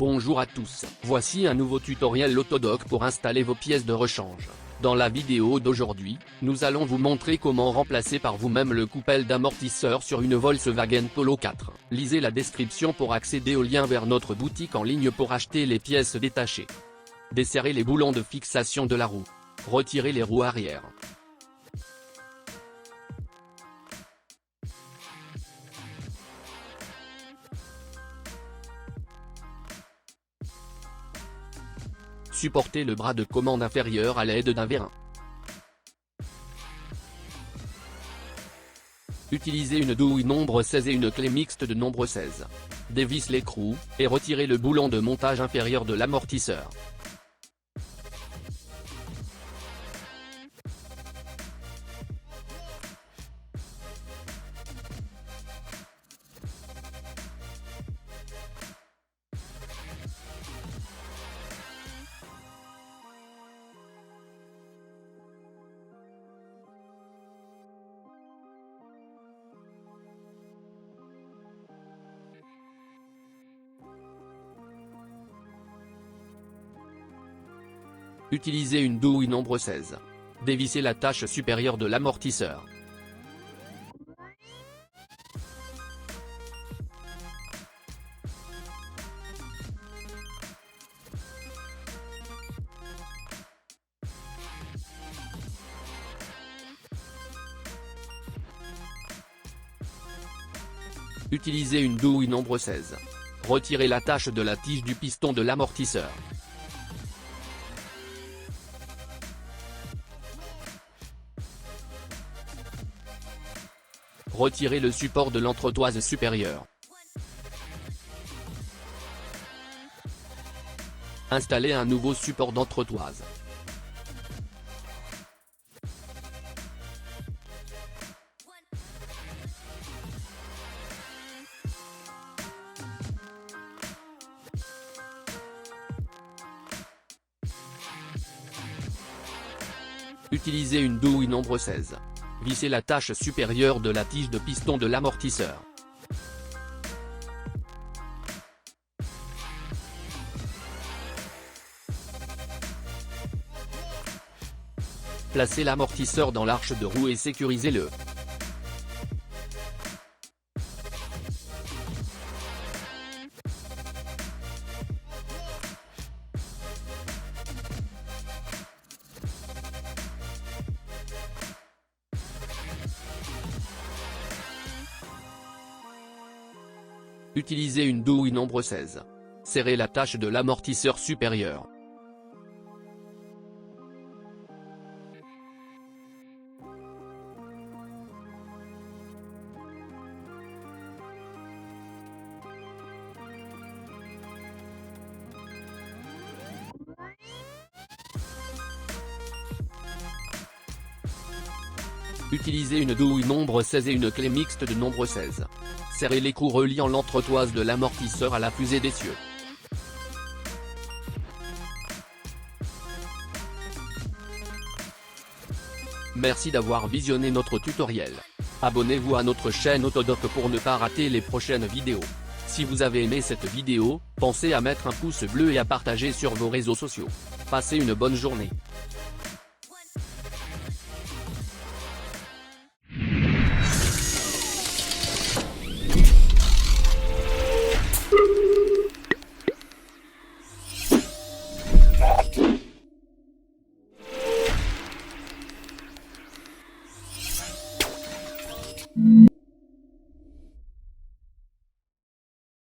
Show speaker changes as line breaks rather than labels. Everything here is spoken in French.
Bonjour à tous, voici un nouveau tutoriel Autodoc pour installer vos pièces de rechange. Dans la vidéo d'aujourd'hui, nous allons vous montrer comment remplacer par vous-même le coupelle d'amortisseur sur une Volkswagen Polo 4. Lisez la description pour accéder au lien vers notre boutique en ligne pour acheter les pièces détachées. Desserrez les boulons de fixation de la roue. Retirez les roues arrière. Supportez le bras de commande inférieur à l'aide d'un vérin. Utilisez une douille nombre 16 et une clé mixte de nombre 16. Dévisse l'écrou, et retirez le boulon de montage inférieur de l'amortisseur. Utilisez une douille nombre 16. Dévissez la tâche supérieure de l'amortisseur. Utilisez une douille nombre 16. Retirez la tâche de la tige du piston de l'amortisseur. Retirez le support de l'entretoise supérieure. Installez un nouveau support d'entretoise. Utilisez une douille nombre 16. Vissez la tâche supérieure de la tige de piston de l'amortisseur. Placez l'amortisseur dans l'arche de roue et sécurisez-le. Utilisez une douille nombre 16. Serrez la tâche de l'amortisseur supérieur. Utilisez une douille nombre 16 et une clé mixte de nombre 16. Serrez l'écrou reliant l'entretoise de l'amortisseur à la fusée d'essieu. Merci d'avoir visionné notre tutoriel. Abonnez-vous à notre chaîne Autodoc pour ne pas rater les prochaines vidéos. Si vous avez aimé cette vidéo, pensez à mettre un pouce bleu et à partager sur vos réseaux sociaux. Passez une bonne journée.